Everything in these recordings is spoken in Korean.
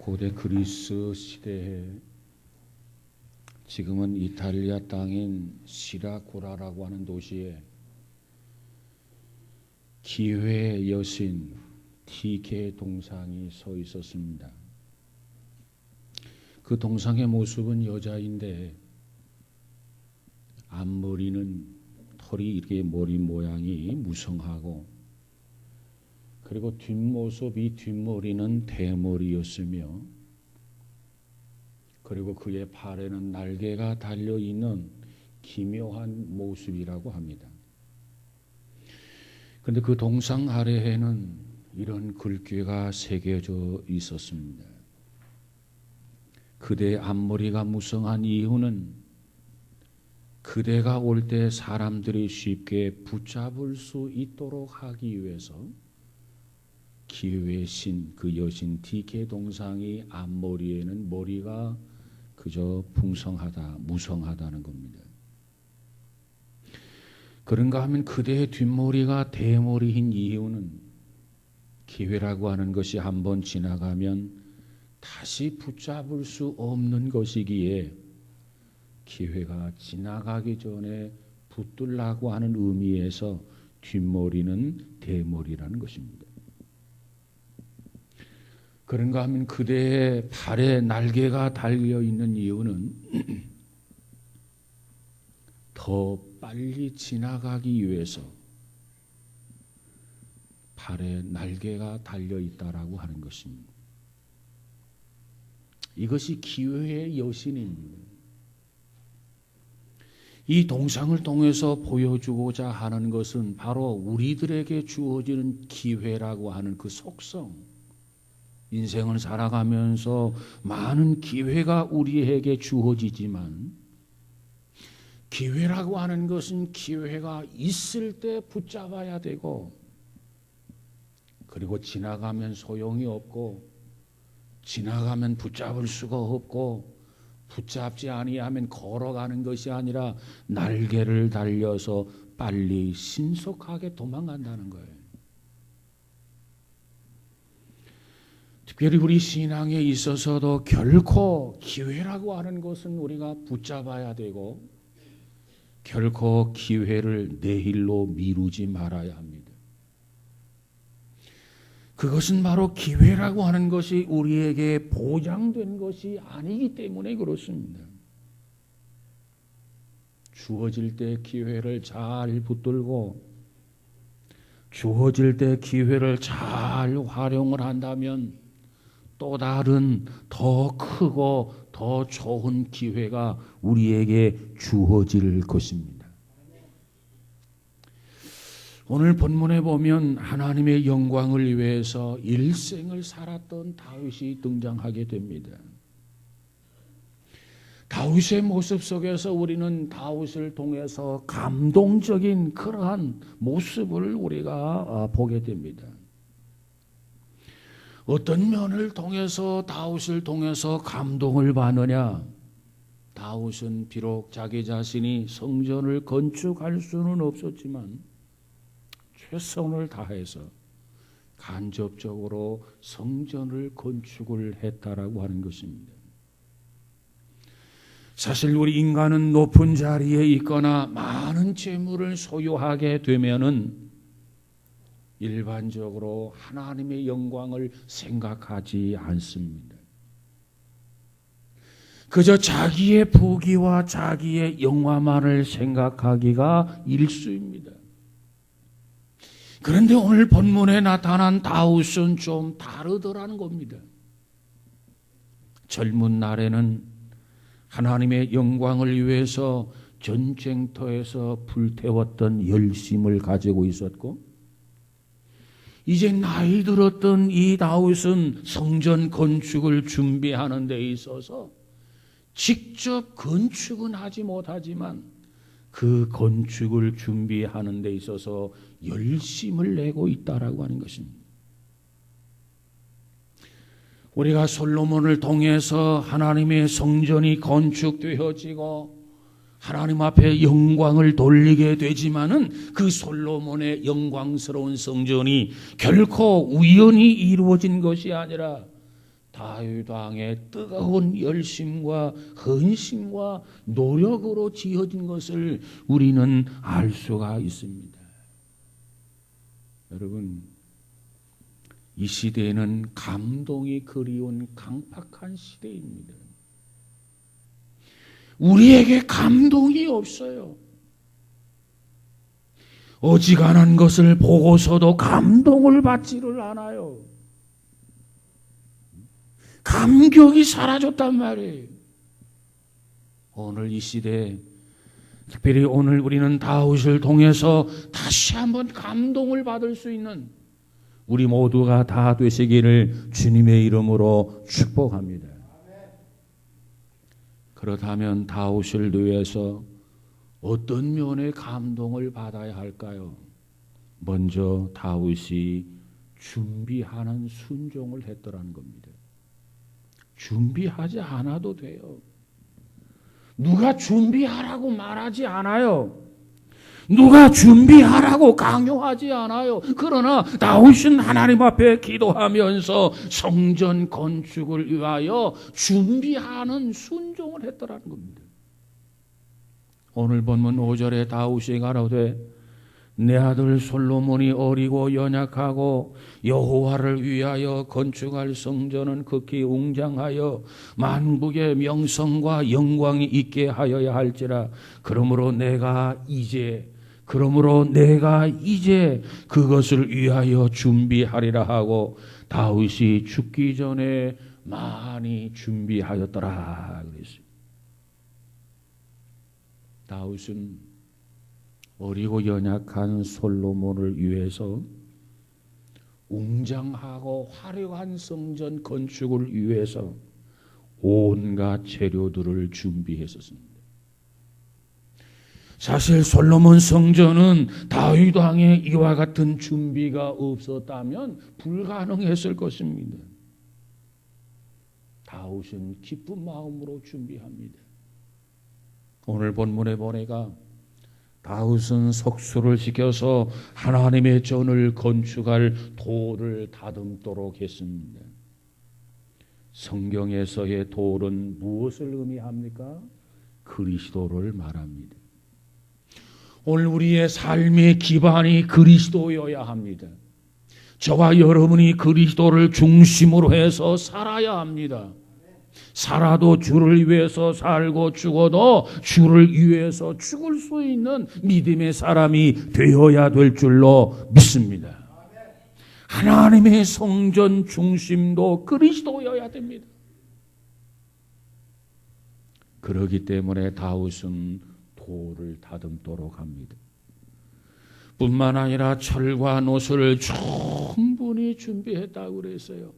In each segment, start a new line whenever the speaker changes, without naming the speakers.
고대 그리스 시대에 지금은 이탈리아 땅인 시라쿠라라고 하는 도시에 기회의 여신 티케 동상이 서 있었습니다. 그 동상의 모습은 여자인데 앞머리는 털이 이렇게 머리 모양이 무성하고, 그리고 뒷모습, 이 뒷머리는 대머리였으며, 그리고 그의 팔에는 날개가 달려있는 기묘한 모습이라고 합니다. 그런데 그 동상 아래에는 이런 글귀가 새겨져 있었습니다. 그대의 앞머리가 무성한 이유는 그대가 올 때 사람들이 쉽게 붙잡을 수 있도록 하기 위해서 기회의 신, 그 여신 티케 동상이 앞머리에는 머리가 그저 풍성하다, 무성하다는 겁니다. 그런가 하면 그대의 뒷머리가 대머리인 이유는 기회라고 하는 것이 한번 지나가면 다시 붙잡을 수 없는 것이기에 기회가 지나가기 전에 붙들라고 하는 의미에서 뒷머리는 대머리라는 것입니다. 그런가 하면 그대의 팔에 날개가 달려있는 이유는 더 빨리 지나가기 위해서 팔에 날개가 달려있다라고 하는 것입니다. 이것이 기회의 여신입니다. 이 동상을 통해서 보여주고자 하는 것은 바로 우리들에게 주어지는 기회라고 하는 그 속성, 인생을 살아가면서 많은 기회가 우리에게 주어지지만 기회라고 하는 것은 기회가 있을 때 붙잡아야 되고, 그리고 지나가면 소용이 없고, 지나가면 붙잡을 수가 없고, 붙잡지 아니하면 걸어가는 것이 아니라 날개를 달려서 빨리 신속하게 도망간다는 거예요. 특별히 우리 신앙에 있어서도 결코 기회라고 하는 것은 우리가 붙잡아야 되고, 결코 기회를 내일로 미루지 말아야 합니다. 그것은 바로 기회라고 하는 것이 우리에게 보장된 것이 아니기 때문에 그렇습니다. 주어질 때 기회를 잘 붙들고, 주어질 때 기회를 잘 활용을 한다면 또 다른 더 크고 더 좋은 기회가 우리에게 주어질 것입니다. 오늘 본문에 보면 하나님의 영광을 위해서 일생을 살았던 다윗이 등장하게 됩니다. 다윗의 모습 속에서 우리는 다윗을 통해서 감동적인 그러한 모습을 우리가 보게 됩니다. 어떤 면을 통해서 다윗을 통해서 감동을 받느냐? 다윗은 비록 자기 자신이 성전을 건축할 수는 없었지만 최선을 다해서 간접적으로 성전을 건축을 했다라고 하는 것입니다. 사실 우리 인간은 높은 자리에 있거나 많은 재물을 소유하게 되면은 일반적으로 하나님의 영광을 생각하지 않습니다. 그저 자기의 부귀와 자기의 영화만을 생각하기가 일쑤입니다. 그런데 오늘 본문에 나타난 다윗은 좀 다르더라는 겁니다. 젊은 날에는 하나님의 영광을 위해서 전쟁터에서 불태웠던 열심을 가지고 있었고, 이제 나이 들었던 이 다윗은 성전 건축을 준비하는 데 있어서 직접 건축은 하지 못하지만 그 건축을 준비하는 데 있어서 열심을 내고 있다라고 하는 것입니다. 우리가 솔로몬을 통해서 하나님의 성전이 건축되어지고 하나님 앞에 영광을 돌리게 되지만은 그 솔로몬의 영광스러운 성전이 결코 우연히 이루어진 것이 아니라 다윗 왕의 뜨거운 열심과 헌신과 노력으로 지어진 것을 우리는 알 수가 있습니다. 여러분, 이 시대에는 감동이 그리운 강팍한 시대입니다. 우리에게 감동이 없어요. 어지간한 것을 보고서도 감동을 받지를 않아요. 감격이 사라졌단 말이에요. 오늘 이 시대에, 특별히 오늘 우리는 다윗을 통해서 다시 한번 감동을 받을 수 있는 우리 모두가 다 되시기를 주님의 이름으로 축복합니다. 그렇다면 다윗을 위해서 어떤 면의 감동을 받아야 할까요? 먼저 다윗이 준비하는 순종을 했더라는 겁니다. 준비하지 않아도 돼요. 누가 준비하라고 말하지 않아요. 누가 준비하라고 강요하지 않아요. 그러나 다윗은 하나님 앞에 기도하면서 성전 건축을 위하여 준비하는 순종을 했더라는 겁니다. 오늘 본문 5절에 다윗이 가로되 내 아들 솔로몬이 어리고 연약하고 여호와를 위하여 건축할 성전은 극히 웅장하여 만국의 명성과 영광이 있게 하여야 할지라. 그러므로 내가 이제 그것을 위하여 준비하리라 하고 다윗이 죽기 전에 많이 준비하였더라 그랬어요. 다윗은 어리고 연약한 솔로몬을 위해서 웅장하고 화려한 성전 건축을 위해서 온갖 재료들을 준비했었습니다. 사실 솔로몬 성전은 다윗 왕의 이와 같은 준비가 없었다면 불가능했을 것입니다. 다윗은 기쁜 마음으로 준비합니다. 오늘 본문에 보니까 다윗은 석수를 시켜서 하나님의 전을 건축할 돌을 다듬도록 했습니다. 성경에서의 돌은 무엇을 의미합니까? 그리스도를 말합니다. 오늘 우리의 삶의 기반이 그리스도여야 합니다. 저와 여러분이 그리스도를 중심으로 해서 살아야 합니다. 살아도 주를 위해서 살고 죽어도 주를 위해서 죽을 수 있는 믿음의 사람이 되어야 될 줄로 믿습니다. 하나님의 성전 중심도 그리스도여야 됩니다. 그렇기 때문에 다윗은 돌을 다듬도록 합니다. 뿐만 아니라 철과 노수를 충분히 준비했다고 그랬어요.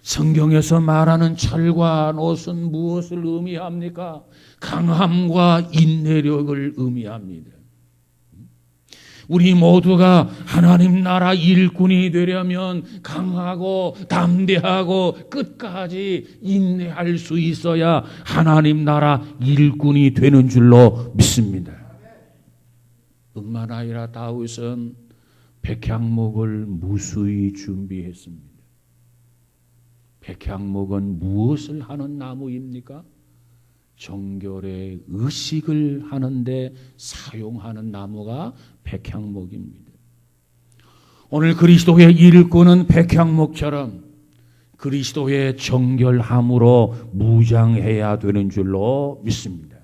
성경에서 말하는 철과 노수는 무엇을 의미합니까? 강함과 인내력을 의미합니다. 우리 모두가 하나님 나라 일꾼이 되려면 강하고 담대하고 끝까지 인내할 수 있어야 하나님 나라 일꾼이 되는 줄로 믿습니다. 뿐만 아니라 다윗은 백향목을 무수히 준비했습니다. 백향목은 무엇을 하는 나무입니까? 정결의 의식을 하는데 사용하는 나무가 백향목입니다. 오늘 그리스도의 일꾼은 백향목처럼 그리스도의 정결함으로 무장해야 되는 줄로 믿습니다.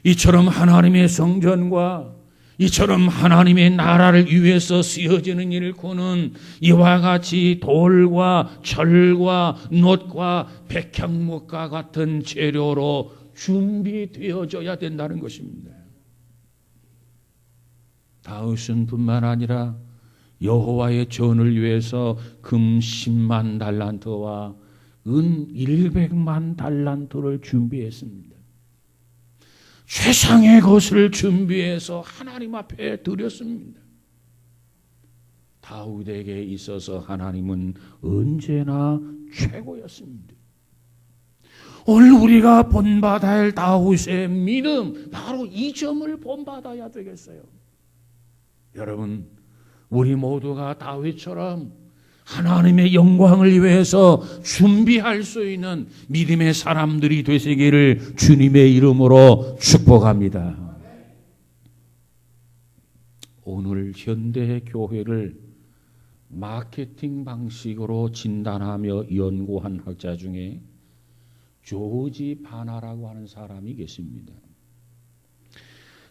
이처럼 하나님의 성전과 이처럼 하나님의 나라를 위해서 쓰여지는 일꾼은 이와 같이 돌과 철과 놋과 백향목과 같은 재료로 준비되어져야 된다는 것입니다. 다윗은 뿐만 아니라 여호와의 전을 위해서 금 10만 달란트와 은 100만 달란트를 준비했습니다. 최상의 것을 준비해서 하나님 앞에 드렸습니다. 다윗에게 있어서 하나님은 언제나 최고였습니다. 오늘 우리가 본받아야 할 다윗의 믿음, 바로 이 점을 본받아야 되겠어요. 여러분, 우리 모두가 다윗처럼 하나님의 영광을 위해서 준비할 수 있는 믿음의 사람들이 되시기를 주님의 이름으로 축복합니다. 오늘 현대 교회를 마케팅 방식으로 진단하며 연구한 학자 중에 조지 바나라고 하는 사람이 계십니다.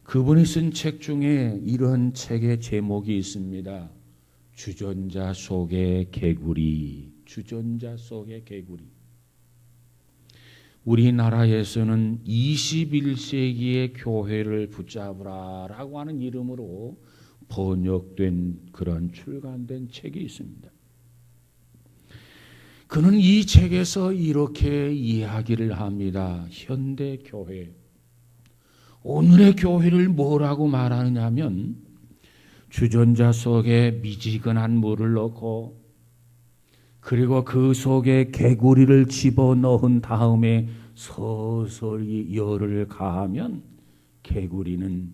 그분이 쓴 책 중에 이런 책의 제목이 있습니다. 주전자 속의 개구리. 주전자 속의 개구리. 우리나라에서는 21세기의 교회를 붙잡으라라고 하는 이름으로 번역된 그런 출간된 책이 있습니다. 그는 이 책에서 이렇게 이야기를 합니다. 현대 교회, 오늘의 교회를 뭐라고 말하느냐면 주전자 속에 미지근한 물을 넣고 그리고 그 속에 개구리를 집어넣은 다음에 서서히 열을 가하면 개구리는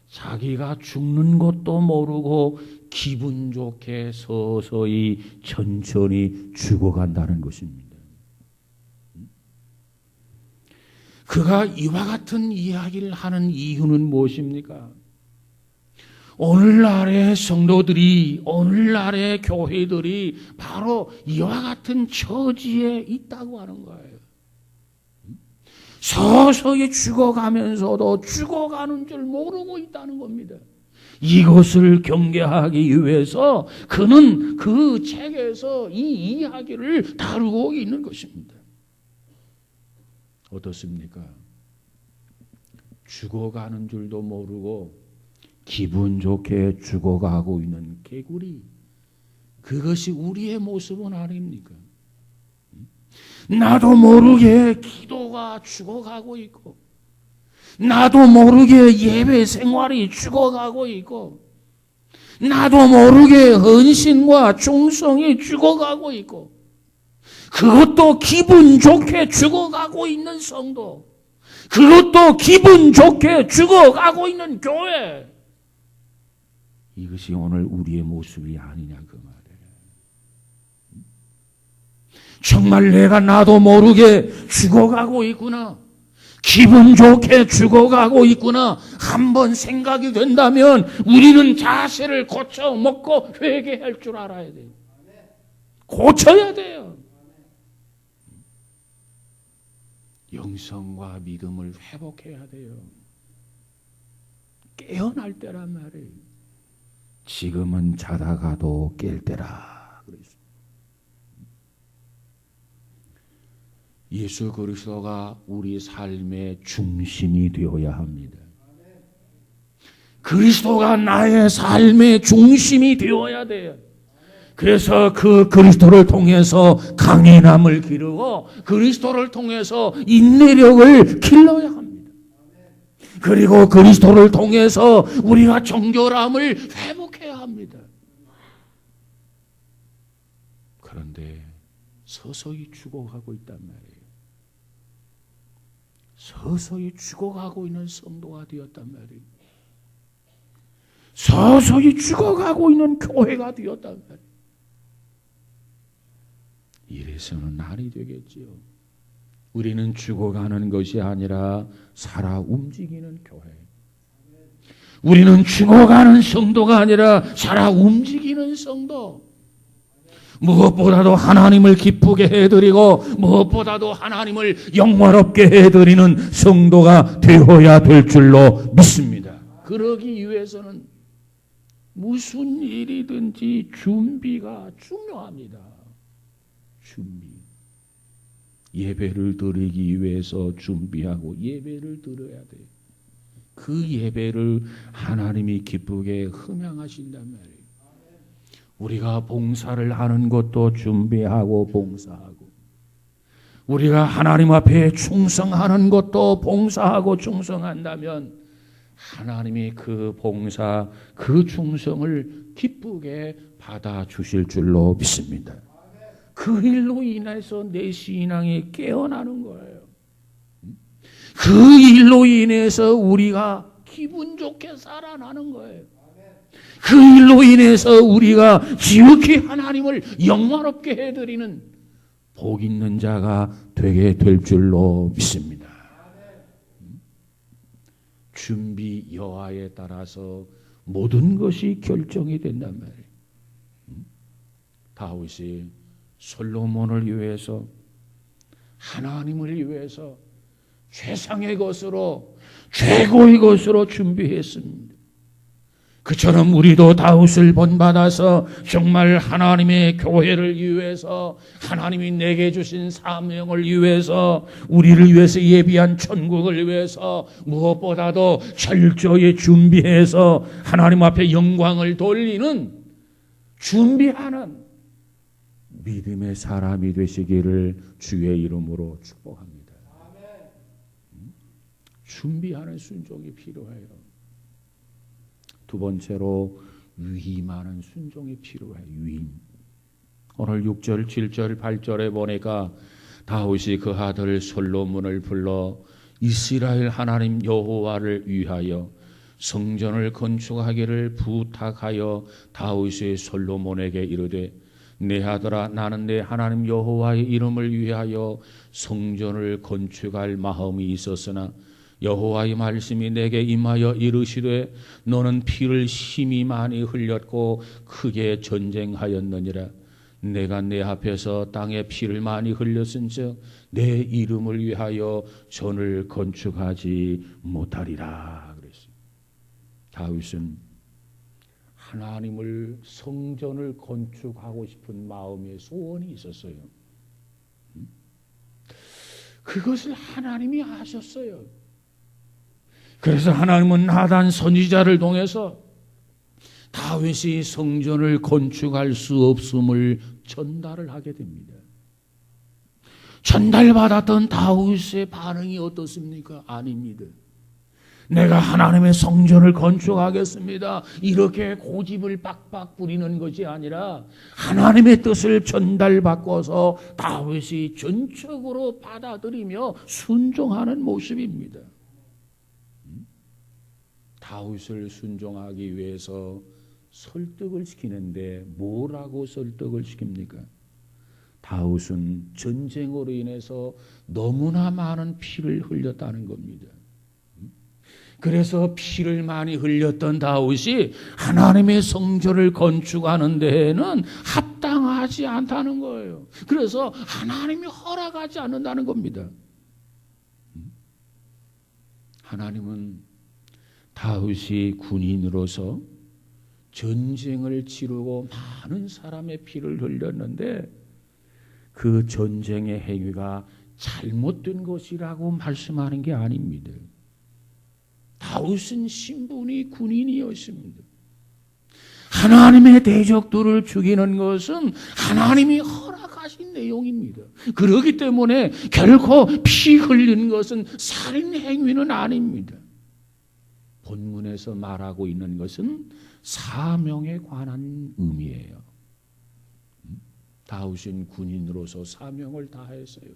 자기가 죽는 것도 모르고 기분 좋게 서서히 천천히 죽어간다는 것입니다. 그가 이와 같은 이야기를 하는 이유는 무엇입니까? 오늘날의 성도들이, 오늘날의 교회들이 바로 이와 같은 처지에 있다고 하는 거예요. 서서히 죽어가면서도 죽어가는 줄 모르고 있다는 겁니다. 이것을 경계하기 위해서 그는 그 책에서 이 이야기를 다루고 있는 것입니다. 어떻습니까? 죽어가는 줄도 모르고 기분 좋게 죽어가고 있는 개구리. 그것이 우리의 모습은 아닙니까? 나도 모르게 기도가 죽어가고 있고 나도 모르게 예배 생활이 죽어가고 있고 나도 모르게 헌신과 충성이 죽어가고 있고 그것도 기분 좋게 죽어가고 있는 성도, 그것도 기분 좋게 죽어가고 있는 교회, 이것이 오늘 우리의 모습이 아니냐 그 말이에요. 정말 내가 나도 모르게 죽어가고 있구나, 기분 좋게 죽어가고 있구나 한번 생각이 된다면 우리는 자세를 고쳐 먹고 회개할 줄 알아야 돼요. 고쳐야 돼요. 영성과 믿음을 회복해야 돼요. 깨어날 때란 말이에요. 지금은 자다가도 깰 때라 그랬어요. 예수 그리스도가 우리 삶의 중심이 되어야 합니다. 그리스도가 나의 삶의 중심이 되어야 돼요. 그래서 그 그리스도를 통해서 강인함을 기르고 그리스도를 통해서 인내력을 길러야 합니다. 그리고 그리스도를 통해서 우리가 정결함을 회복해야 합니다. 그런데 서서히 죽어가고 있단 말이에요. 서서히 죽어가고 있는 성도가 되었단 말이에요. 서서히 죽어가고 있는 교회가 되었단 말이에요. 이래서는 아니 되겠지요. 우리는 죽어가는 것이 아니라 살아 움직이는 교회. 우리는 죽어가는 성도가 아니라 살아 움직이는 성도. 무엇보다도 하나님을 기쁘게 해드리고 무엇보다도 하나님을 영화롭게 해드리는 성도가 되어야 될 줄로 믿습니다. 그러기 위해서는 무슨 일이든지 준비가 중요합니다. 준비. 예배를 드리기 위해서 준비하고 예배를 드려야 돼요. 그 예배를 하나님이 기쁘게 흠양하신단 말이에요. 우리가 봉사를 하는 것도 준비하고 봉사하고 우리가 하나님 앞에 충성하는 것도 봉사하고 충성한다면 하나님이 그 봉사, 그 충성을 기쁘게 받아주실 줄로 믿습니다. 그 일로 인해서 내 신앙이 깨어나는 거예요. 그 일로 인해서 우리가 기분 좋게 살아나는 거예요. 그 일로 인해서 우리가 지극히 하나님을 영화롭게 해드리는 복 있는 자가 되게 될 줄로 믿습니다. 준비 여하에 따라서 모든 것이 결정이 된단 말이에요. 다윗이 솔로몬을 위해서, 하나님을 위해서 최상의 것으로, 최고의 것으로 준비했습니다. 그처럼 우리도 다윗을 본받아서 정말 하나님의 교회를 위해서, 하나님이 내게 주신 사명을 위해서, 우리를 위해서 예비한 천국을 위해서 무엇보다도 철저히 준비해서 하나님 앞에 영광을 돌리는, 준비하는 믿음의 사람이 되시기를 주의 이름으로 축복합니다. 준비하는 순종이 필요해요. 두 번째로 위임하는 순종이 필요해요. 위임. 오늘 6절, 7절, 8절에 보니까 다윗이 그 아들 솔로몬을 불러 이스라엘 하나님 여호와를 위하여 성전을 건축하기를 부탁하여 다윗이 솔로몬에게 이르되 내 아들아, 나는 내 하나님 여호와의 이름을 위하여 성전을 건축할 마음이 있었으나 여호와의 말씀이 내게 임하여 이르시되 너는 피를 심히 많이 흘렸고 크게 전쟁하였느니라. 내가 내 앞에서 땅에 피를 많이 흘렸은즉 내 이름을 위하여 전을 건축하지 못하리라 그랬어요. 다윗은 하나님을 성전을 건축하고 싶은 마음의 소원이 있었어요. 그것을 하나님이 아셨어요. 그래서 하나님은 나단 선지자를 통해서 다윗이 성전을 건축할 수 없음을 전달을 하게 됩니다. 전달받았던 다윗의 반응이 어떻습니까? 아닙니다. 내가 하나님의 성전을 건축하겠습니다. 이렇게 고집을 빡빡 부리는 것이 아니라 하나님의 뜻을 전달받고서 다윗이 전적으로 받아들이며 순종하는 모습입니다. 다윗을 순종하기 위해서 설득을 시키는데 뭐라고 설득을 시킵니까? 다윗은 전쟁으로 인해서 너무나 많은 피를 흘렸다는 겁니다. 그래서 피를 많이 흘렸던 다윗이 하나님의 성전을 건축하는 데에는 합당하지 않다는 거예요. 그래서 하나님이 허락하지 않는다는 겁니다. 하나님은 다윗이 군인으로서 전쟁을 치르고 많은 사람의 피를 흘렸는데 그 전쟁의 행위가 잘못된 것이라고 말씀하는 게 아닙니다. 다윗은 신분이 군인이었습니다. 하나님의 대적들을 죽이는 것은 하나님이 허락하신 내용입니다. 그렇기 때문에 결코 피 흘린 것은 살인 행위는 아닙니다. 본문에서 말하고 있는 것은 사명에 관한 의미예요. 다윗은 군인으로서 사명을 다했어요.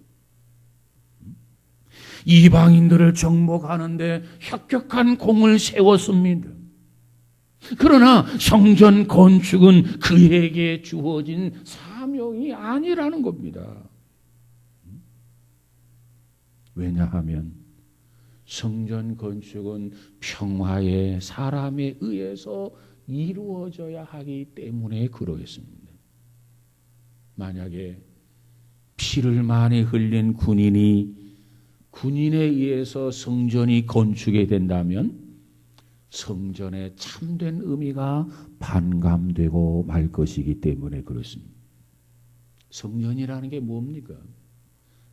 이방인들을 정복하는데 혁혁한 공을 세웠습니다. 그러나 성전 건축은 그에게 주어진 사명이 아니라는 겁니다. 왜냐하면 성전 건축은 평화의 사람에 의해서 이루어져야 하기 때문에 그러했습니다. 만약에 피를 많이 흘린 군인에 의해서 성전이 건축이 된다면 성전의 참된 의미가 반감되고 말 것이기 때문에 그렇습니다. 성전이라는 게 뭡니까?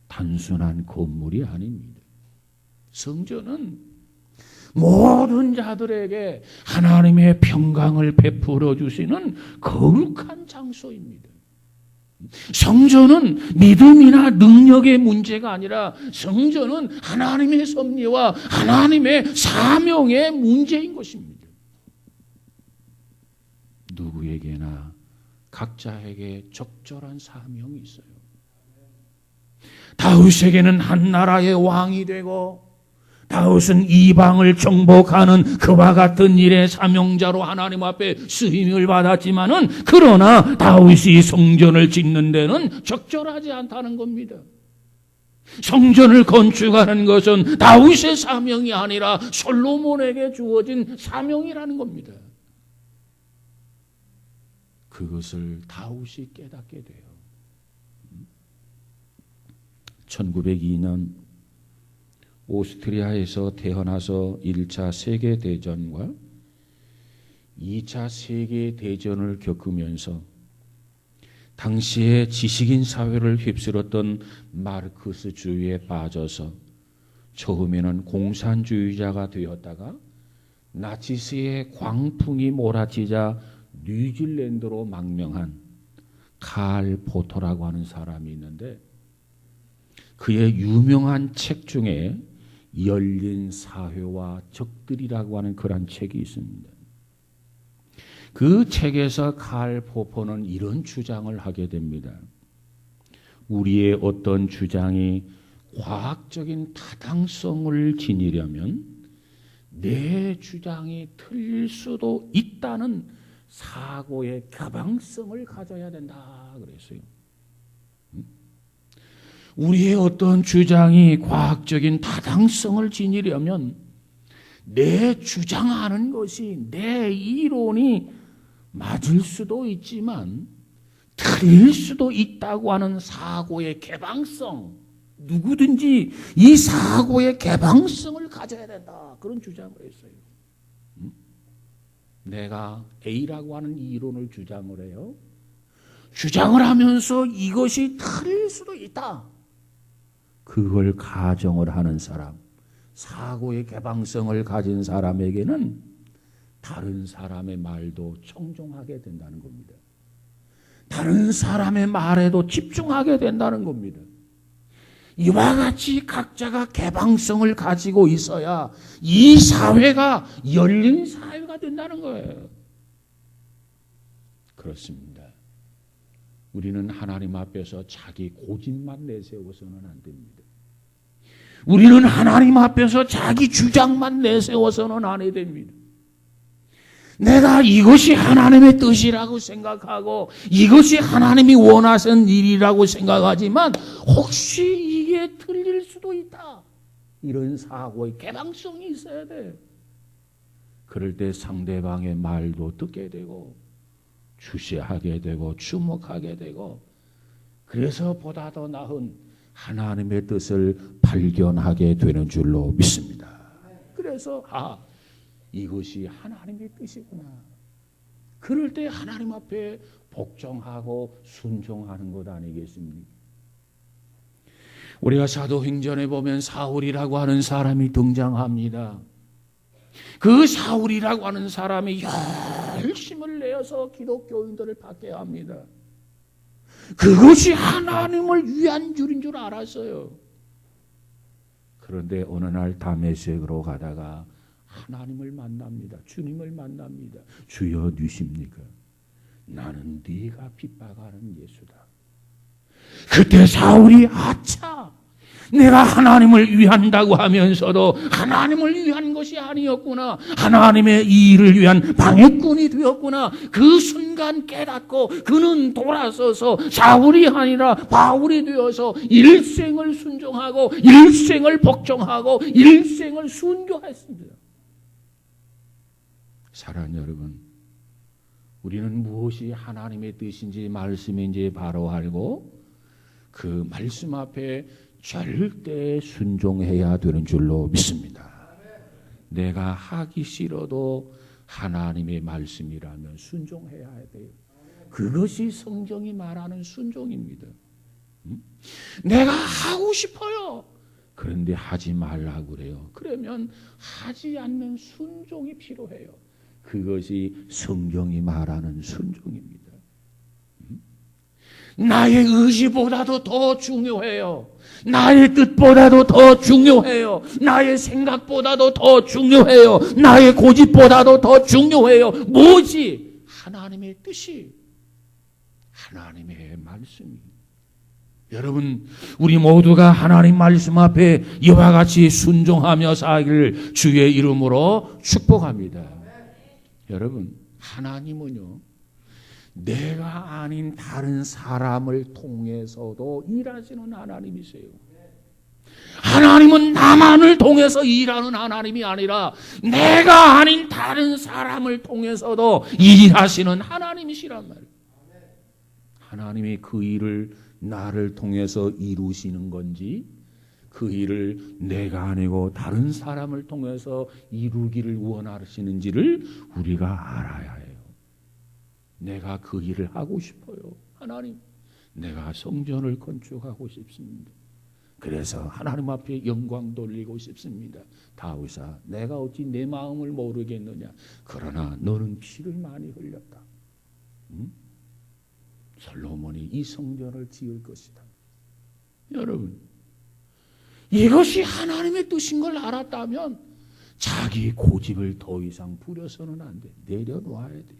단순한 건물이 아닙니다. 성전은 모든 자들에게 하나님의 평강을 베풀어 주시는 거룩한 장소입니다. 성전은 믿음이나 능력의 문제가 아니라 성전은 하나님의 섭리와 하나님의 사명의 문제인 것입니다. 누구에게나 각자에게 적절한 사명이 있어요. 다윗에게는 한 나라의 왕이 되고 다윗은 이방을 정복하는 그와 같은 일의 사명자로 하나님 앞에 쓰임을 받았지만은 그러나 다윗이 성전을 짓는 데는 적절하지 않다는 겁니다. 성전을 건축하는 것은 다윗의 사명이 아니라 솔로몬에게 주어진 사명이라는 겁니다. 그것을 다윗이 깨닫게 돼요. 1902년 오스트리아에서 태어나서 1차 세계대전과 2차 세계대전을 겪으면서 당시에 지식인 사회를 휩쓸었던 마르크스주의에 빠져서 처음에는 공산주의자가 되었다가 나치스의 광풍이 몰아치자 뉴질랜드로 망명한 칼 포터라고 하는 사람이 있는데 그의 유명한 책 중에 열린 사회와 적들이라고 하는 그런 책이 있습니다. 그 책에서 칼 포퍼는 이런 주장을 하게 됩니다. 우리의 어떤 주장이 과학적인 타당성을 지니려면 내 주장이 틀릴 수도 있다는 사고의 개방성을 가져야 된다 그랬어요. 우리의 어떤 주장이 과학적인 타당성을 지니려면 내 주장하는 것이 내 이론이 맞을 수도 있지만 틀릴 수도 있다고 하는 사고의 개방성, 누구든지 이 사고의 개방성을 가져야 된다 그런 주장을 했어요. 내가 A라고 하는 이론을 주장을 해요. 주장을 하면서 이것이 틀릴 수도 있다. 그걸 가정을 하는 사람, 사고의 개방성을 가진 사람에게는 다른 사람의 말도 청종하게 된다는 겁니다. 다른 사람의 말에도 집중하게 된다는 겁니다. 이와 같이 각자가 개방성을 가지고 있어야 이 사회가 열린 사회가 된다는 거예요. 그렇습니다. 우리는 하나님 앞에서 자기 고집만 내세워서는 안 됩니다. 우리는 하나님 앞에서 자기 주장만 내세워서는 안 해야 됩니다. 내가 이것이 하나님의 뜻이라고 생각하고 이것이 하나님이 원하신 일이라고 생각하지만 혹시 이게 틀릴 수도 있다. 이런 사고의 개방성이 있어야 돼. 그럴 때 상대방의 말도 듣게 되고 주시하게 되고 주목하게 되고 그래서 보다 더 나은 하나님의 뜻을 발견하게 되는 줄로 믿습니다. 그래서 이것이 하나님의 뜻이구나. 그럴 때 하나님 앞에 복종하고 순종하는 것 아니겠습니까? 우리가 사도행전에 보면 사울이라고 하는 사람이 등장합니다. 그 사울이라고 하는 사람이 열심을 내어서 기독교인들을 받게 합니다. 그것이 하나님을 위한 줄인 줄 알았어요. 그런데 어느 날 다메섹으로 가다가 하나님을 만납니다. 주님을 만납니다. 주여 누십니까? 나는 네가 핍박하는 예수다. 그때 사울이 아차, 내가 하나님을 위한다고 하면서도 하나님을 위한 것이 아니었구나. 하나님의 일을 위한 방해꾼이 되었구나. 그 순간 깨닫고 그는 돌아서서 사울이 아니라 바울이 되어서 일생을 순종하고 일생을 복종하고 일생을 순교했습니다. 사랑하는 여러분, 우리는 무엇이 하나님의 뜻인지 말씀인지 바로 알고 그 말씀 앞에 절대 순종해야 되는 줄로 믿습니다. 내가 하기 싫어도 하나님의 말씀이라면 순종해야 돼요. 그것이 성경이 말하는 순종입니다. 내가 하고 싶어요. 그런데 하지 말라고 그래요. 그러면 하지 않는 순종이 필요해요. 그것이 성경이 말하는 순종입니다. 나의 의지보다도 더 중요해요. 나의 뜻보다도 더 중요해요. 나의 생각보다도 더 중요해요. 나의 고집보다도 더 중요해요. 뭐지? 하나님의 뜻이, 하나님의 말씀이. 여러분, 우리 모두가 하나님 말씀 앞에 이와 같이 순종하며 살기를 주의 이름으로 축복합니다. 여러분, 하나님은요, 내가 아닌 다른 사람을 통해서도 일하시는 하나님이세요. 하나님은 나만을 통해서 일하는 하나님이 아니라 내가 아닌 다른 사람을 통해서도 일하시는 하나님이시란 말이에요. 하나님이 그 일을 나를 통해서 이루시는 건지, 그 일을 내가 아니고 다른 사람을 통해서 이루기를 원하시는지를 우리가 알아야 해요. 내가 그 일을 하고 싶어요. 하나님, 내가 성전을 건축하고 싶습니다. 그래서 하나님 앞에 영광 돌리고 싶습니다. 다윗아, 내가 어찌 내 마음을 모르겠느냐. 그러나 너는 피를 많이 흘렸다. 솔로몬이 이 성전을 지을 것이다. 여러분, 이것이 하나님의 뜻인 걸 알았다면 자기 고집을 더 이상 부려서는 안 돼. 내려놓아야 돼.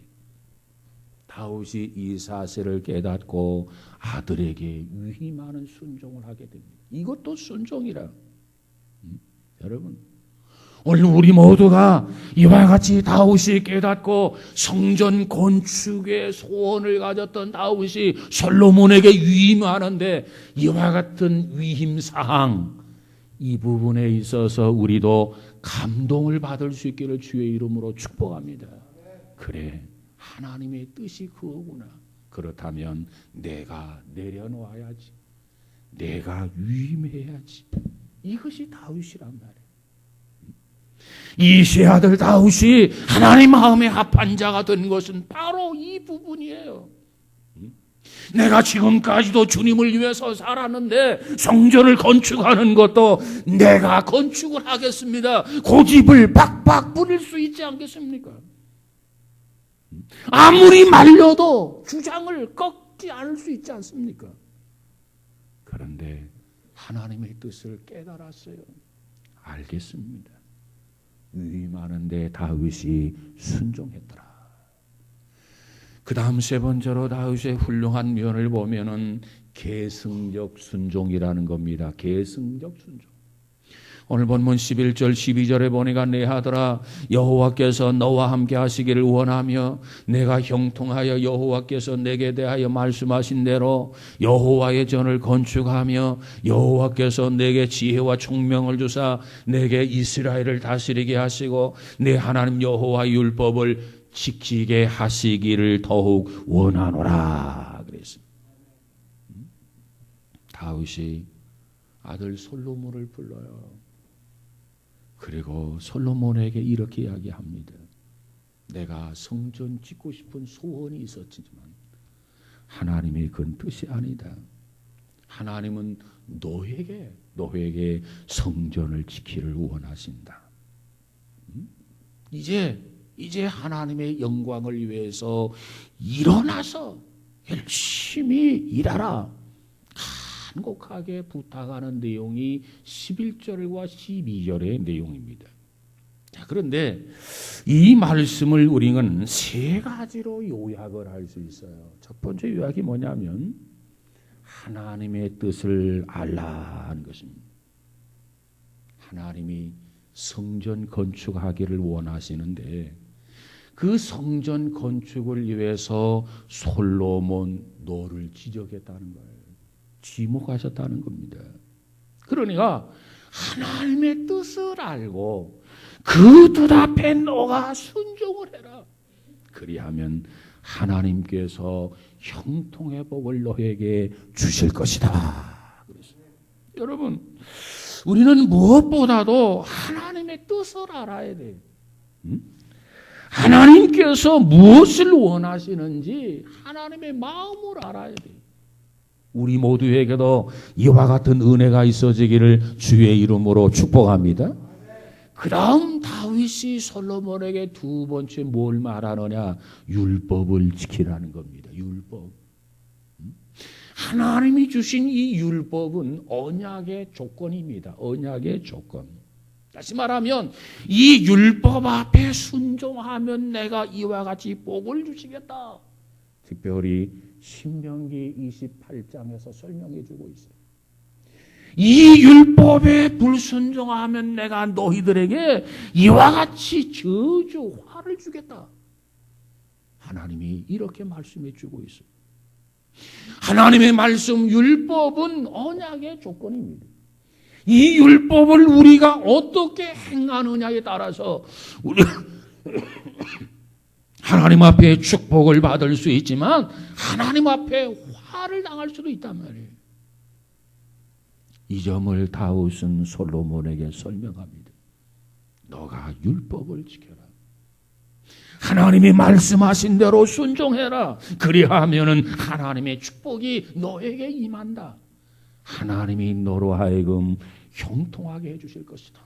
다윗이 이 사실을 깨닫고 아들에게 위임하는 순종을 하게 됩니다. 이것도 순종이라. 여러분, 오늘 우리 모두가 이와 같이 다윗이 깨닫고 성전 건축의 소원을 가졌던 다윗이 솔로몬에게 위임하는데 이와 같은 위임사항, 이 부분에 있어서 우리도 감동을 받을 수 있기를 주의 이름으로 축복합니다. 그래, 하나님의 뜻이 그거구나. 그렇다면 내가 내려놓아야지. 내가 위임해야지. 이것이 다윗이란 말이에요. 이세 아들 다윗이 하나님 마음에 합한 자가 된 것은 바로 이 부분이에요. 내가 지금까지도 주님을 위해서 살았는데 성전을 건축하는 것도 내가 건축을 하겠습니다. 고집을 팍팍 부릴 수 있지 않겠습니까? 아무리 말려도 주장을 꺾지 않을 수 있지 않습니까? 그런데 하나님의 뜻을 깨달았어요. 알겠습니다. 위임하는데 다윗이 순종했더라. 그 다음 세 번째로 다윗의 훌륭한 면을 보면은 계승적 순종이라는 겁니다. 계승적 순종. 오늘 본문 11절 12절에 보니까 내 아들아 여호와께서 너와 함께 하시기를 원하며 내가 형통하여 여호와께서 내게 대하여 말씀하신 대로 여호와의 전을 건축하며 여호와께서 내게 지혜와 총명을 주사 내게 이스라엘을 다스리게 하시고 내 하나님 여호와의 율법을 지키게 하시기를 더욱 원하노라 그랬습니다. 다윗이 아들 솔로몬을 불러요. 그리고 솔로몬에게 이렇게 이야기합니다. 내가 성전 짓고 싶은 소원이 있었지만 하나님의 그건 뜻이 아니다. 하나님은 너에게 성전을 지키를 원하신다. 이제 하나님의 영광을 위해서 일어나서 열심히 일하라. 간곡하게 부탁하는 내용이 11절과 12절의 내용입니다. 자, 그런데 이 말씀을 우리는 세 가지로 요약을 할 수 있어요. 첫 번째 요약이 뭐냐면 하나님의 뜻을 알라는 것입니다. 하나님이 성전 건축하기를 원하시는데 그 성전 건축을 위해서 솔로몬 노를 지적했다는 거예요. 지목하셨다는 겁니다. 그러니까 하나님의 뜻을 알고 그 뜻 앞에 너가 순종을 해라. 그리하면 하나님께서 형통의 복을 너에게 주실 것이다. 그랬어요. 여러분, 우리는 무엇보다도 하나님의 뜻을 알아야 돼요. 하나님께서 무엇을 원하시는지 하나님의 마음을 알아야 돼요. 우리 모두에게도 이와 같은 은혜가 있어지기를 주의 이름으로 축복합니다. 그 다음 다윗이 솔로몬에게 두 번째 뭘 말하느냐? 율법을 지키라는 겁니다. 율법. 하나님이 주신 이 율법은 언약의 조건입니다. 언약의 조건. 다시 말하면 이 율법 앞에 순종하면 내가 이와 같이 복을 주시겠다. 특별히 신명기 28장에서 설명해 주고 있어요. 이 율법에 불순종하면 내가 너희들에게 이와 같이 저주 화를 주겠다. 하나님이 이렇게 말씀해 주고 있어요. 하나님의 말씀 율법은 언약의 조건입니다. 이 율법을 우리가 어떻게 행하느냐에 따라서 우리가 하나님 앞에 축복을 받을 수 있지만 하나님 앞에 화를 당할 수도 있단 말이에요. 이 점을 다윗은 솔로몬에게 설명합니다. 너가 율법을 지켜라. 하나님이 말씀하신 대로 순종해라. 그리하면은 하나님의 축복이 너에게 임한다. 하나님이 너로 하여금 형통하게 해주실 것이다.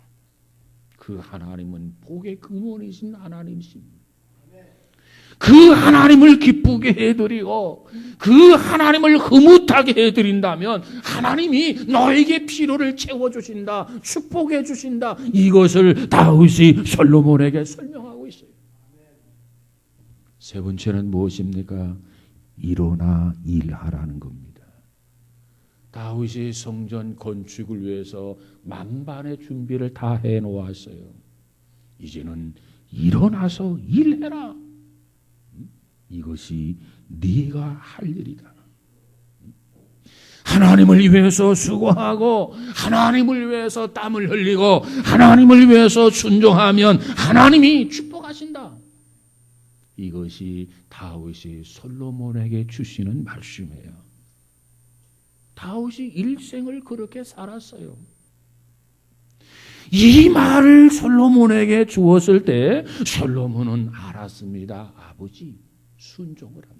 그 하나님은 복의 근원이신 하나님이십니다. 그 하나님을 기쁘게 해드리고 그 하나님을 흐뭇하게 해드린다면 하나님이 너에게 필요를 채워주신다. 축복해 주신다. 이것을 다윗이 솔로몬에게 설명하고 있어요. 세 번째는 무엇입니까? 일어나 일하라는 겁니다. 다윗이 성전 건축을 위해서 만반의 준비를 다 해놓았어요. 이제는 일어나서 일해라. 이것이 네가 할 일이다. 하나님을 위해서 수고하고 하나님을 위해서 땀을 흘리고 하나님을 위해서 순종하면 하나님이 축복하신다. 이것이 다윗이 솔로몬에게 주시는 말씀이에요. 다윗이 일생을 그렇게 살았어요. 이 말을 솔로몬에게 주었을 때 솔로몬은 알았습니다. 아버지, 순종을 합니다.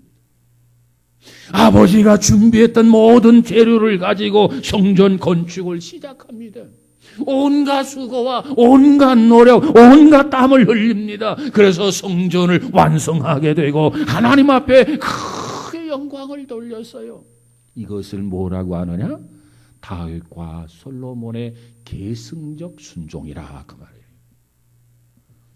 아버지가 준비했던 모든 재료를 가지고 성전 건축을 시작합니다. 온갖 수고와 온갖 노력, 온갖 땀을 흘립니다. 그래서 성전을 완성하게 되고 하나님 앞에 크게 영광을 돌렸어요. 이것을 뭐라고 하느냐? 다윗과 솔로몬의 계승적 순종이라 그 말이에요.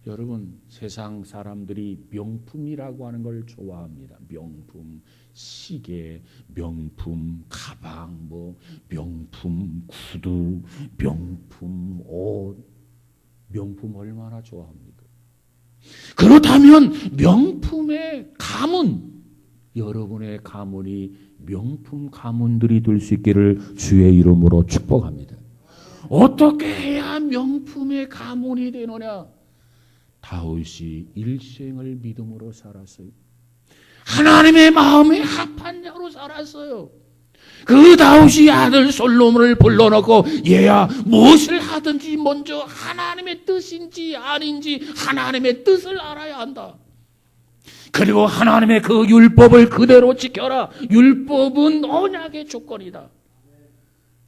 여러분, 세상 사람들이 명품이라고 하는 걸 좋아합니다. 명품 시계, 명품 가방, 명품 구두, 명품 옷, 명품 얼마나 좋아합니까? 그렇다면 명품의 가문, 여러분의 가문이 명품 가문들이 될 수 있기를 주의 이름으로 축복합니다. 어떻게 해야 명품의 가문이 되느냐? 다윗이 일생을 믿음으로 살았어요. 하나님의 마음에 합한 자로 살았어요. 그 다윗이 아들 솔로몬을 불러놓고 얘야 무엇을 하든지 먼저 하나님의 뜻인지 아닌지 하나님의 뜻을 알아야 한다. 그리고 하나님의 그 율법을 그대로 지켜라. 율법은 언약의 조건이다.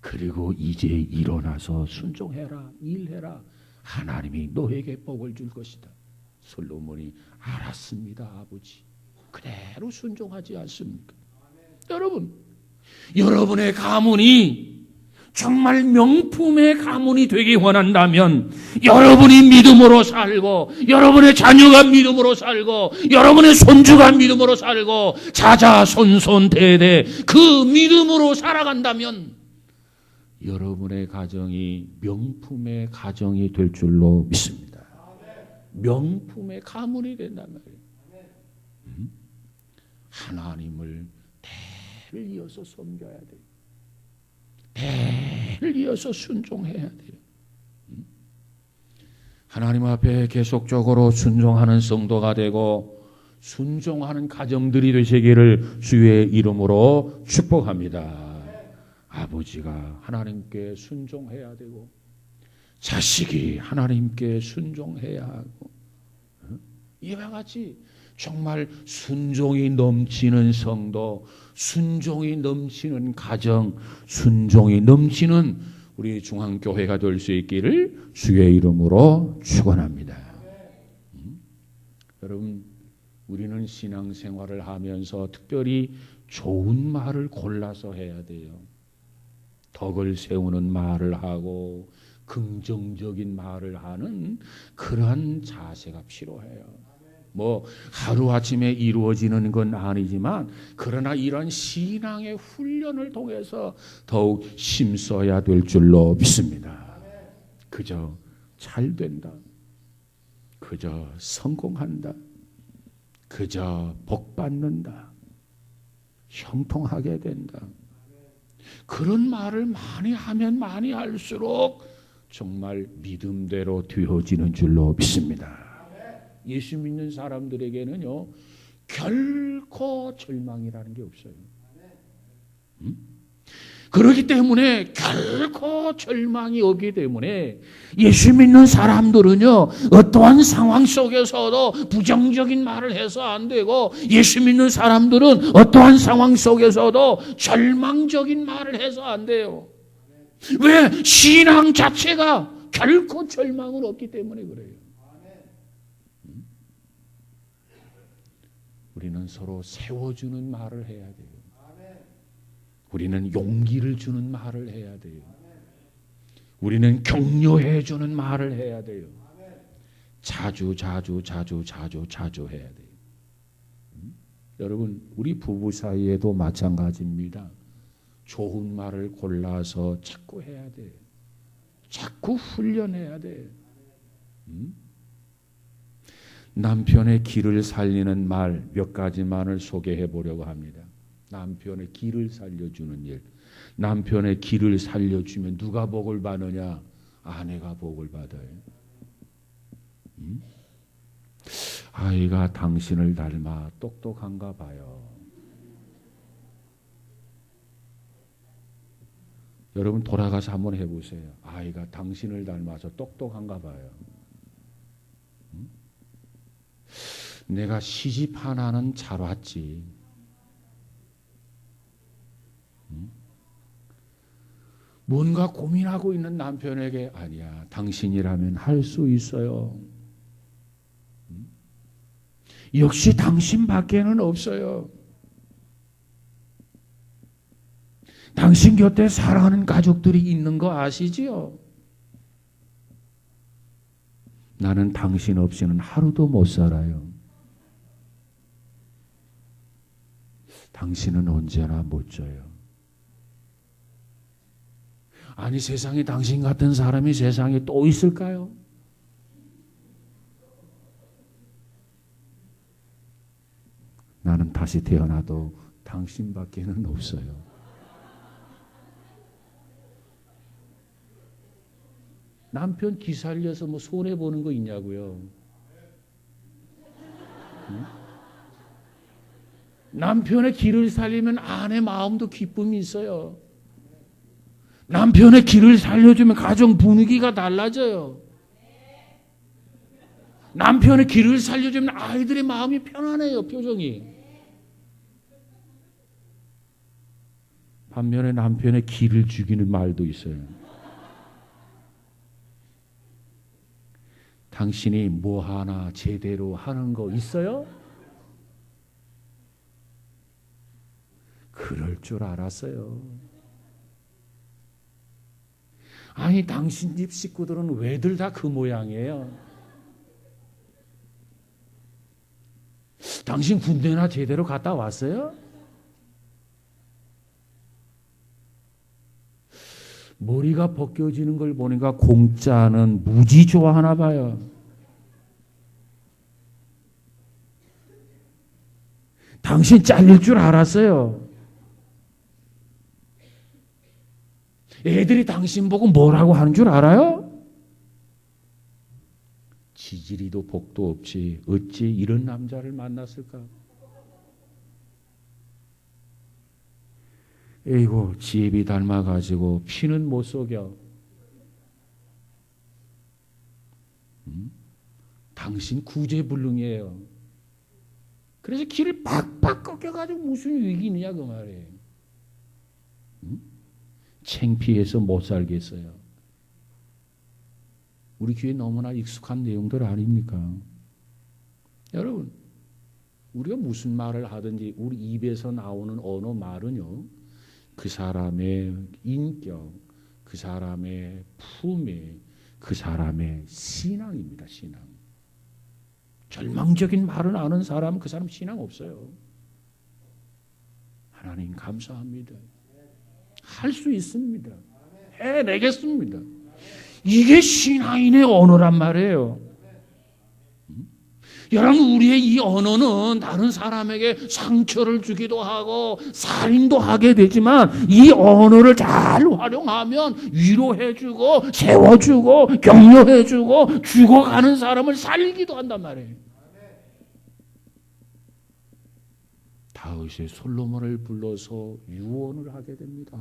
그리고 이제 일어나서 순종해라. 일해라. 하나님이 너에게 복을 줄 것이다. 솔로몬이 알았습니다, 아버지. 그대로 순종하지 않습니까? 여러분, 여러분의 가문이 정말 명품의 가문이 되기 원한다면 여러분이 믿음으로 살고 여러분의 자녀가 믿음으로 살고 여러분의 손주가 믿음으로 살고 자자손손 대대 그 믿음으로 살아간다면 여러분의 가정이 명품의 가정이 될 줄로 믿습니다. 명품의 가문이 된단 말이에요. 하나님을 대를 이어서 섬겨야 돼요. 대를 이어서 순종해야 돼요. 하나님 앞에 계속적으로 순종하는 성도가 되고 순종하는 가정들이 되시기를 주의 이름으로 축복합니다. 아버지가 하나님께 순종해야 되고 자식이 하나님께 순종해야 하고 이와 같이 정말 순종이 넘치는 성도, 순종이 넘치는 가정, 순종이 넘치는 우리 중앙교회가 될 수 있기를 주의 이름으로 축원합니다. 여러분, 우리는 신앙생활을 하면서 특별히 좋은 말을 골라서 해야 돼요. 덕을 세우는 말을 하고 긍정적인 말을 하는 그러한 자세가 필요해요. 뭐 하루아침에 이루어지는 건 아니지만 그러나 이런 신앙의 훈련을 통해서 더욱 힘써야 될 줄로 믿습니다. 그저 잘 된다. 그저 성공한다. 그저 복 받는다. 형통하게 된다. 그런 말을 많이 하면 많이 할수록 정말 믿음대로 되어지는 줄로 믿습니다. 예수 믿는 사람들에게는요, 결코 절망이라는 게 없어요. 그렇기 때문에 결코 절망이 없기 때문에 예수 믿는 사람들은요, 어떠한 상황 속에서도 부정적인 말을 해서 안 되고, 예수 믿는 사람들은 어떠한 상황 속에서도 절망적인 말을 해서 안 돼요. 왜? 신앙 자체가 결코 절망은 없기 때문에 그래요. 우리는 서로 세워주는 말을 해야 돼요. 우리는 용기를 주는 말을 해야 돼요. 우리는 격려해 주는 말을 해야 돼요. 자주 해야 돼요. 여러분, 우리 부부 사이에도 마찬가지입니다. 좋은 말을 골라서 자꾸 해야 돼요. 자꾸 훈련해야 돼요. 남편의 길을 살리는 말 몇 가지만을 소개해 보려고 합니다. 남편의 길을 살려주는 일. 남편의 길을 살려주면 누가 복을 받느냐? 아내가 복을 받아요. 아이가 당신을 닮아 똑똑한가 봐요. 여러분 돌아가서 한번 해보세요. 아이가 당신을 닮아서 똑똑한가 봐요. 내가 시집 하나는 잘 왔지. 뭔가 고민하고 있는 남편에게 아니야, 당신이라면 할 수 있어요. 역시 당신밖에는 없어요. 당신 곁에 사랑하는 가족들이 있는 거 아시지요? 나는 당신 없이는 하루도 못 살아요. 당신은 언제나 멋져요. 아니, 세상에 당신 같은 사람이 세상에 또 있을까요? 나는 다시 태어나도 당신밖에는 없어요. 남편 기 살려서 뭐 손해 보는 거 있냐고요? 응? 남편의 길을 살리면 아내 마음도 기쁨이 있어요. 남편의 길을 살려주면 가정 분위기가 달라져요. 남편의 길을 살려주면 아이들의 마음이 편안해요, 표정이. 반면에 남편의 길을 죽이는 말도 있어요. 당신이 뭐 하나 제대로 하는 거 있어요? 그럴 줄 알았어요. 아니, 당신 집 식구들은 왜들 다 그 모양이에요? 당신 군대나 제대로 갔다 왔어요? 머리가 벗겨지는 걸 보니까 공짜는 무지 좋아하나 봐요. 당신 잘릴 줄 알았어요. 애들이 당신 보고 뭐라고 하는 줄 알아요? 지지리도 복도 없지 어찌 이런 남자를 만났을까? 에이고, 지혜비 닮아가지고 피는 못 속여. 당신 구제불능이에요. 그래서 길을 팍팍 꺾여가지고 무슨 위기 있느냐 그 말이에요. 창피해서 못 살겠어요. 우리 귀에 너무나 익숙한 내용들 아닙니까? 여러분, 우리가 무슨 말을 하든지 우리 입에서 나오는 언어 말은요, 그 사람의 인격, 그 사람의 품위, 그 사람의 신앙입니다. 신앙. 절망적인 말을 아는 사람, 그 사람 신앙 없어요. 하나님 감사합니다. 할 수 있습니다. 해내겠습니다. 이게 신앙인의 언어란 말이에요. 여러분, 우리의 이 언어는 다른 사람에게 상처를 주기도 하고 살인도 하게 되지만, 이 언어를 잘 활용하면 위로해주고 세워주고 격려해주고 죽어가는 사람을 살리기도 한단 말이에요. 다윗이 솔로몬을 불러서 유언을 하게 됩니다.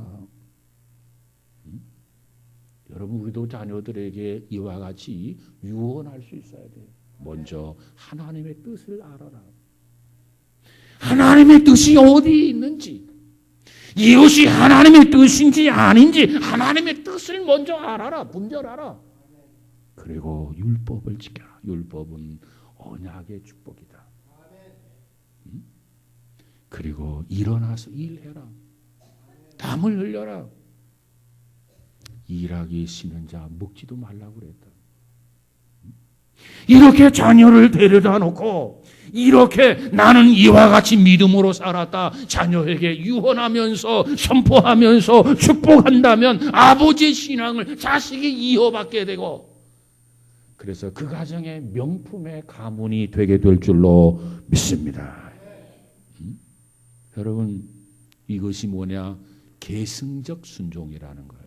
여러분, 우리도 자녀들에게 이와 같이 유언할 수 있어야 돼요. 먼저 하나님의 뜻을 알아라. 하나님의 뜻이 어디 있는지, 이것이 하나님의 뜻인지 아닌지 하나님의 뜻을 먼저 알아라. 분별하라. 그리고 율법을 지켜라. 율법은 언약의 축복이다. 그리고 일어나서 일해라. 땀을 흘려라. 일하기 싫은 자 먹지도 말라고 그랬다. 이렇게 자녀를 데려다 놓고 이렇게 나는 이와 같이 믿음으로 살았다 자녀에게 유언하면서 선포하면서 축복한다면 아버지의 신앙을 자식이 이어받게 되고, 그래서 그 가정의 명품의 가문이 되게 될 줄로 믿습니다. 여러분, 이것이 뭐냐? 계승적 순종이라는 거예요.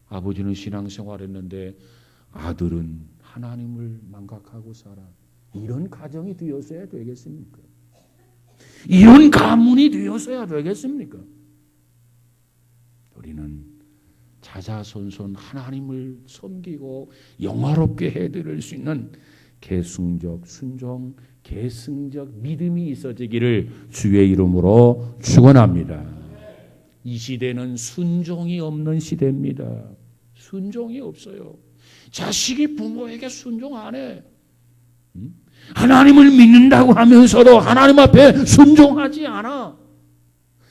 아버지는 신앙생활했는데 아들은 하나님을 망각하고 살아. 이런 가정이 되었어야 되겠습니까? 이런 가문이 되었어야 되겠습니까? 우리는 자자손손 하나님을 섬기고 영화롭게 해드릴 수 있는 계승적 순종, 계승적 믿음이 있어지기를 주의 이름으로 축원합니다. 이 시대는 순종이 없는 시대입니다. 순종이 없어요. 자식이 부모에게 순종 안 해. 하나님을 믿는다고 하면서도 하나님 앞에 순종하지 않아.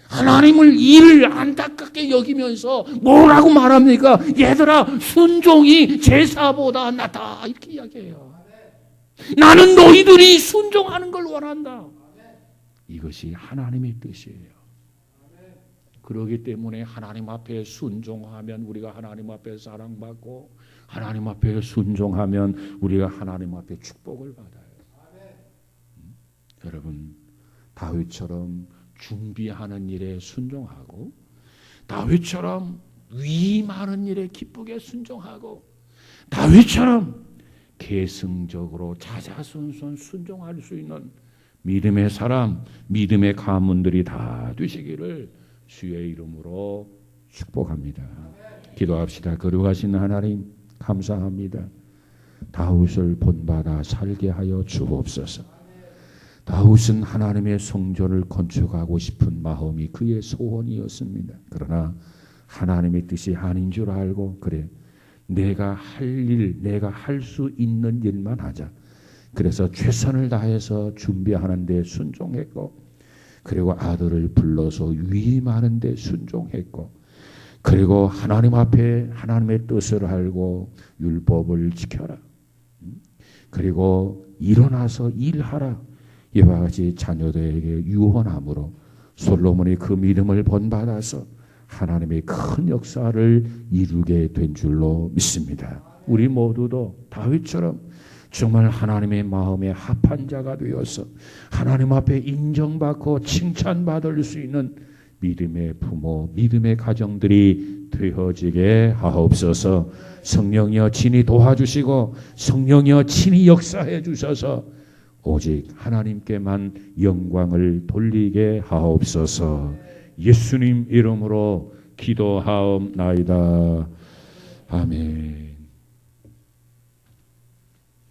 하나님을 이를 안타깝게 여기면서 뭐라고 말합니까? 얘들아, 순종이 제사보다 낫다, 이렇게 이야기해요. 나는 너희들이 순종하는 걸 원한다. 이것이 하나님의 뜻이에요. 그렇기 때문에 하나님 앞에 순종하면 우리가 하나님 앞에 사랑받고, 하나님 앞에 순종하면 우리가 하나님 앞에 축복을 받아요. 여러분, 다윗처럼 준비하는 일에 순종하고, 다윗처럼 위임하는 일에 기쁘게 순종하고, 다윗처럼 계승적으로 자자손손 순종할 수 있는 믿음의 사람, 믿음의 가문들이 다 되시기를 주의 이름으로 축복합니다. 기도합시다. 거룩하신 하나님, 감사합니다. 다윗을 본받아 살게 하여 주옵소서. 다윗은 하나님의 성전을 건축하고 싶은 마음이 그의 소원이었습니다. 그러나 하나님의 뜻이 아닌 줄 알고, 그래, 내가 할 일, 내가 할 수 있는 일만 하자. 그래서 최선을 다해서 준비하는 데 순종했고, 그리고 아들을 불러서 위임하는 데 순종했고, 그리고 하나님 앞에 하나님의 뜻을 알고 율법을 지켜라. 그리고 일어나서 일하라. 이와 같이 자녀들에게 유언함으로 솔로몬이 그 믿음을 본받아서 하나님의 큰 역사를 이루게 된 줄로 믿습니다. 우리 모두도 다윗처럼 정말 하나님의 마음에 합한 자가 되어서 하나님 앞에 인정받고 칭찬받을 수 있는 믿음의 부모, 믿음의 가정들이 되어지게 하옵소서. 성령이여 친히 도와주시고 성령이여 친히 역사해 주셔서 오직 하나님께만 영광을 돌리게 하옵소서. 예수님 이름으로 기도하옵나이다. 아멘.